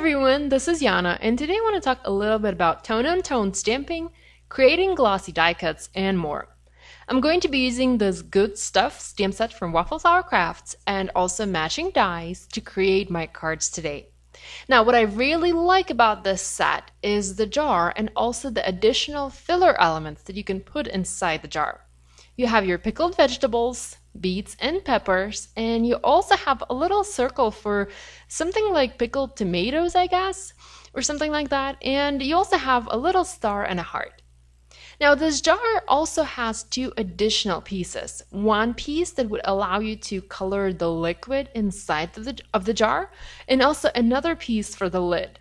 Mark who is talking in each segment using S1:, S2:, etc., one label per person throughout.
S1: everyone, this is Yana, and today I want to talk a little bit about tone-on-tone stamping, creating glossy die cuts, and more. I'm going to be using this Good Stuff stamp set from Waffle Crafts and also matching dies to create my cards today. Now, what I really like about this set is the jar and also the additional filler elements that you can put inside the jar. You have your pickled vegetables, beets, and peppers, and you also have a little circle for something like pickled tomatoes, I guess, or something like that, and you also have a little star and a heart. Now, this jar also has two additional pieces. One piece that would allow you to color the liquid inside of the jar, and also another piece for the lid.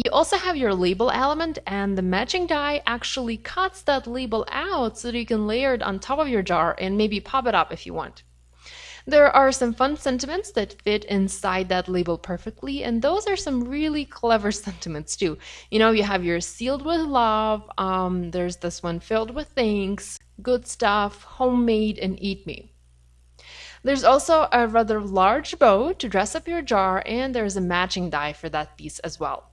S1: You also have your label element, and the matching die actually cuts that label out so that you can layer it on top of your jar and maybe pop it up if you want. There are some fun sentiments that fit inside that label perfectly, and those are some really clever sentiments too. You know, you have your sealed with love, there's this one filled with thanks, good stuff, homemade, and eat me. There's also a rather large bow to dress up your jar, and there's a matching die for that piece as well.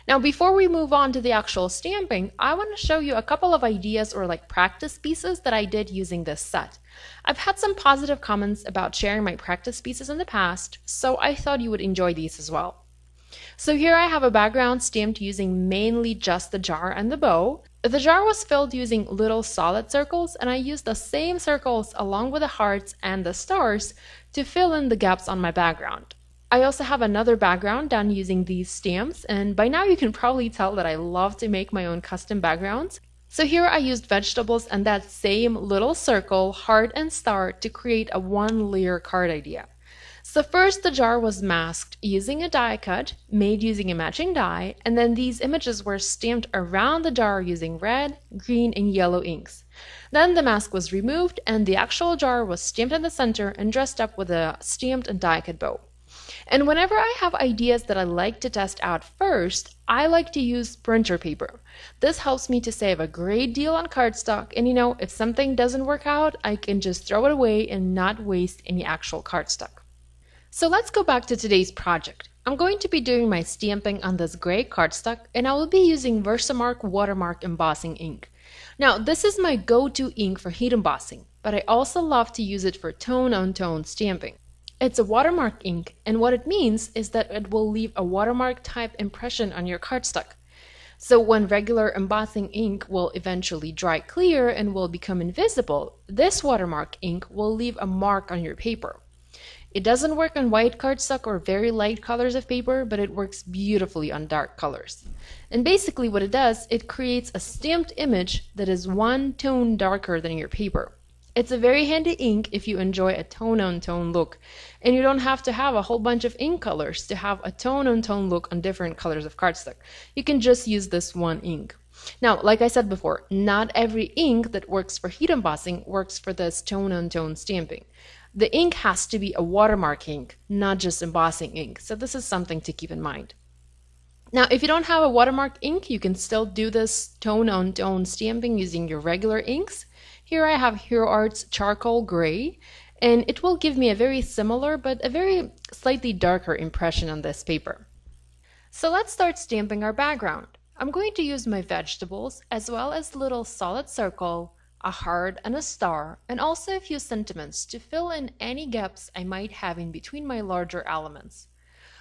S1: Now, before we move on to the actual stamping, I want to show you a couple of ideas or like practice pieces that I did using this set. I've had some positive comments about sharing my practice pieces in the past, so I thought you would enjoy these as well. So here I have a background stamped using mainly just the jar and the bow. The jar was filled using little solid circles, and I used the same circles along with the hearts and the stars to fill in the gaps on my background. I also have another background done using these stamps, and by now you can probably tell that I love to make my own custom backgrounds. So here I used vegetables and that same little circle, heart, and star to create a one-layer card idea. So first the jar was masked using a die cut made using a matching die, and then these images were stamped around the jar using red, green, and yellow inks. Then the mask was removed and the actual jar was stamped in the center and dressed up with a stamped and die cut bow. And whenever I have ideas that I like to test out first, I like to use printer paper. This helps me to save a great deal on cardstock, and you know, if something doesn't work out, I can just throw it away and not waste any actual cardstock. So let's go back to today's project. I'm going to be doing my stamping on this gray cardstock, and I will be using Versamark watermark embossing ink. Now, this is my go-to ink for heat embossing, but I also love to use it for tone-on-tone stamping. It's a watermark ink, and what it means is that it will leave a watermark type impression on your cardstock. So when regular embossing ink will eventually dry clear and will become invisible, this watermark ink will leave a mark on your paper. It doesn't work on white cardstock or very light colors of paper, but it works beautifully on dark colors. And basically what it does, it creates a stamped image that is one tone darker than your paper. It's a very handy ink if you enjoy a tone-on-tone look, and you don't have to have a whole bunch of ink colors to have a tone-on-tone look on different colors of cardstock. You can just use this one ink. Now, like I said before, not every ink that works for heat embossing works for this tone-on-tone stamping. The ink has to be a watermark ink, not just embossing ink, so this is something to keep in mind. Now, if you don't have a watermark ink, you can still do this tone-on-tone stamping using your regular inks. Here I have Hero Art's Charcoal Gray, and it will give me a very similar but a very slightly darker impression on this paper. So let's start stamping our background. I'm going to use my vegetables as well as little solid circle, a heart, and a star, and also a few sentiments to fill in any gaps I might have in between my larger elements.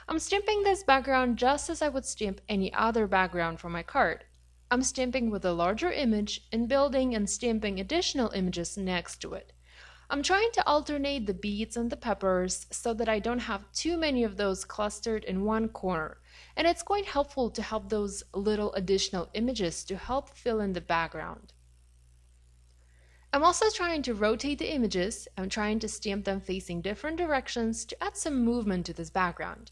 S1: I'm stamping this background just as I would stamp any other background for my card. I'm stamping with a larger image and building and stamping additional images next to it. I'm trying to alternate the beets and the peppers so that I don't have too many of those clustered in one corner, and it's quite helpful to have those little additional images to help fill in the background. I'm also trying to rotate the images. I'm trying to stamp them facing different directions to add some movement to this background.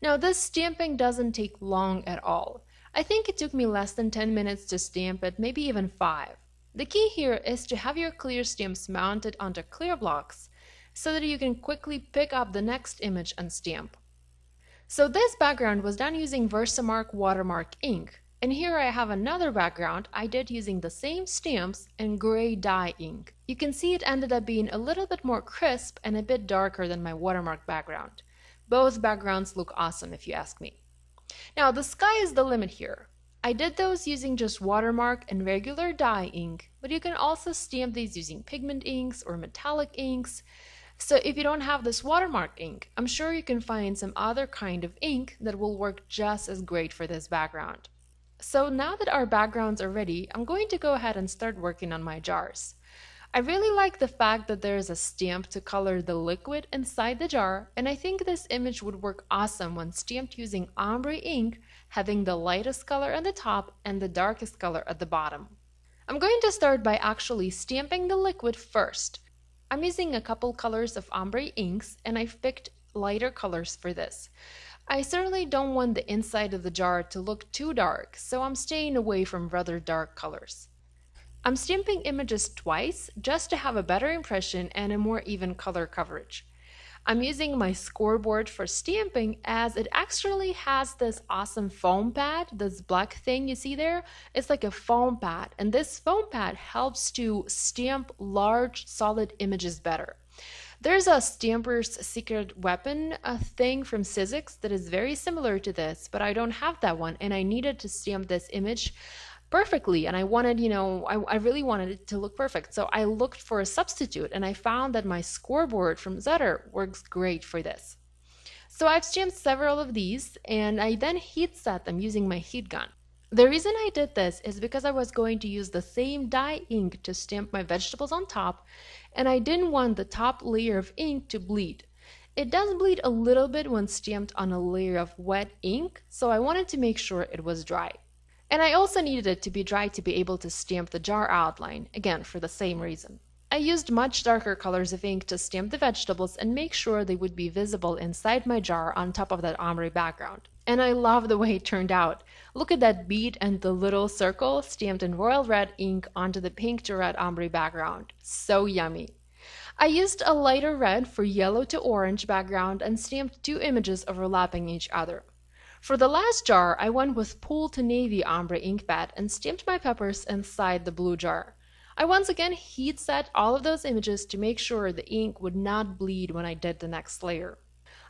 S1: Now, this stamping doesn't take long at all. I think it took me less than 10 minutes to stamp it, maybe even 5. The key here is to have your clear stamps mounted onto clear blocks so that you can quickly pick up the next image and stamp. So this background was done using Versamark watermark ink, and here I have another background I did using the same stamps and gray dye ink. You can see it ended up being a little bit more crisp and a bit darker than my watermark background. Both backgrounds look awesome if you ask me. Now the sky is the limit here. I did those using just watermark and regular dye ink, but you can also stamp these using pigment inks or metallic inks. So if you don't have this watermark ink, I'm sure you can find some other kind of ink that will work just as great for this background. So now that our backgrounds are ready, I'm going to go ahead and start working on my jars. I really like the fact that there is a stamp to color the liquid inside the jar, and I think this image would work awesome when stamped using ombre ink, having the lightest color at the top and the darkest color at the bottom. I'm going to start by actually stamping the liquid first. I'm using a couple colors of ombre inks, and I've picked lighter colors for this. I certainly don't want the inside of the jar to look too dark, so I'm staying away from rather dark colors. I'm stamping images twice just to have a better impression and a more even color coverage. I'm using my scoreboard for stamping as it actually has this awesome foam pad. This black thing you see there, it's like a foam pad, and this foam pad helps to stamp large solid images better. There's a stamper's secret weapon, a thing from Sizzix that is very similar to this, but I don't have that one, and I needed to stamp this image perfectly, and I wanted, I really wanted it to look perfect. So I looked for a substitute, and I found that my scoreboard from Zutter works great for this. So I've stamped several of these, and I then heat set them using my heat gun. The reason I did this is because I was going to use the same dye ink to stamp my vegetables on top, and I didn't want the top layer of ink to bleed. It does bleed a little bit when stamped on a layer of wet ink, so I wanted to make sure it was dry. And I also needed it to be dry to be able to stamp the jar outline, again for the same reason. I used much darker colors of ink to stamp the vegetables and make sure they would be visible inside my jar on top of that ombre background. And I love the way it turned out. Look at that bead and the little circle stamped in royal red ink onto the pink to red ombre background. So yummy. I used a lighter red for yellow to orange background and stamped two images overlapping each other. For the last jar, I went with pool to navy ombre ink pad and stamped my peppers inside the blue jar. I once again heat set all of those images to make sure the ink would not bleed when I did the next layer.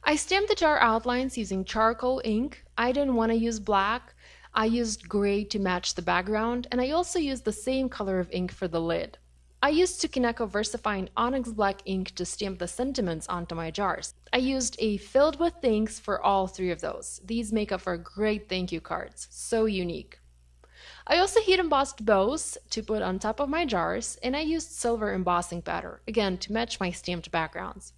S1: I stamped the jar outlines using charcoal ink. I didn't want to use black. I used gray to match the background, and I also used the same color of ink for the lid. I used Tsukineko VersaFine Onyx Black ink to stamp the sentiments onto my jars. I used a filled with thanks for all three of those. These make up for great thank you cards. So unique. I also heat embossed bows to put on top of my jars, and I used silver embossing powder, again to match my stamped backgrounds.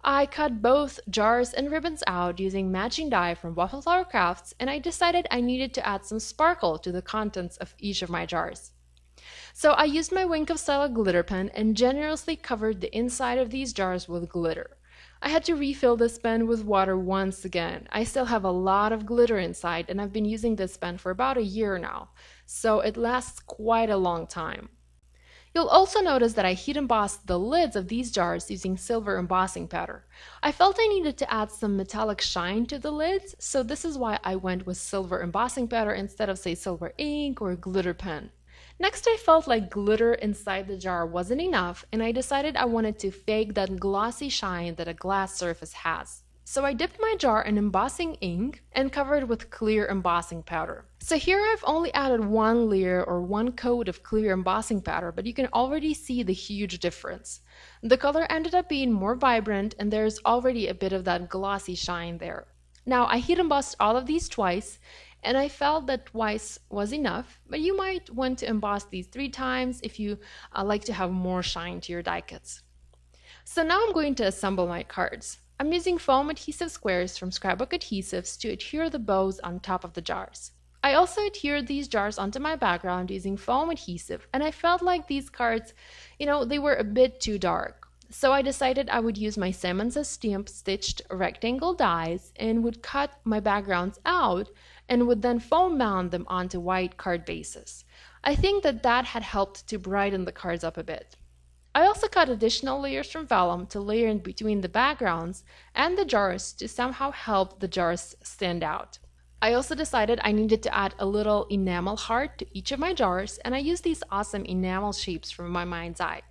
S1: I cut both jars and ribbons out using matching dye from Waffle Crafts, and I decided I needed to add some sparkle to the contents of each of my jars. So I used my Wink of Style glitter pen and generously covered the inside of these jars with glitter. I had to refill this pen with water once again. I still have a lot of glitter inside, and I've been using this pen for about a year now, so it lasts quite a long time. You'll also notice that I heat embossed the lids of these jars using silver embossing powder. I felt I needed to add some metallic shine to the lids, so this is why I went with silver embossing powder instead of, say, silver ink or glitter pen. Next, I felt like glitter inside the jar wasn't enough, and I decided I wanted to fake that glossy shine that a glass surface has. So I dipped my jar in embossing ink and covered with clear embossing powder. So here I've only added one layer or one coat of clear embossing powder, but you can already see the huge difference. The color ended up being more vibrant, and there's already a bit of that glossy shine there. Now I heat embossed all of these twice, and I felt that twice was enough, but you might want to emboss these 3 times if you like to have more shine to your die cuts. So now I'm going to assemble my cards. I'm using foam adhesive squares from Scrapbook Adhesives to adhere the bows on top of the jars. I also adhered these jars onto my background using foam adhesive, and I felt like these cards, they were a bit too dark. So I decided I would use my Salmon Says Stamp stitched rectangle dies and would cut my backgrounds out and would then foam mount them onto white card bases. I think that had helped to brighten the cards up a bit. I also cut additional layers from vellum to layer in between the backgrounds and the jars to somehow help the jars stand out. I also decided I needed to add a little enamel heart to each of my jars, and I used these awesome enamel shapes from my mind's eye.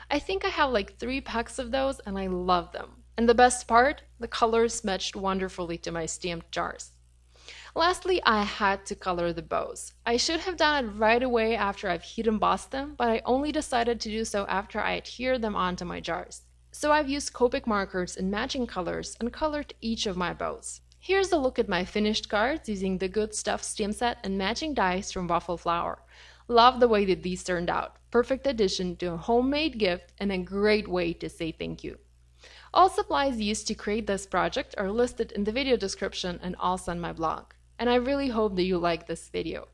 S1: I think I have like 3 packs of those, and I love them. And the best part, The colors matched wonderfully to my stamped jars. Lastly, I had to color the bows. I should have done it right away after I've heat embossed them, but I only decided to do so after I adhered them onto my jars. So I've used Copic markers in matching colors and colored each of my bows. Here's a look at my finished cards using the Good Stuff stamp set and matching dies from Waffle flour. Love the way that these turned out. Perfect addition to a homemade gift and a great way to say thank you. All supplies used to create this project are listed in the video description and also on my blog. And I really hope that you like this video.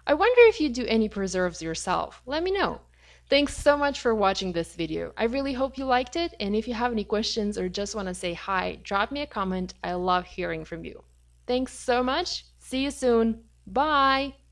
S1: I wonder if you do any preserves yourself. Let me know. Thanks so much for watching this video. I really hope you liked it, and if you have any questions or just want to say hi, drop me a comment. I love hearing from you. Thanks so much. See you soon. Bye!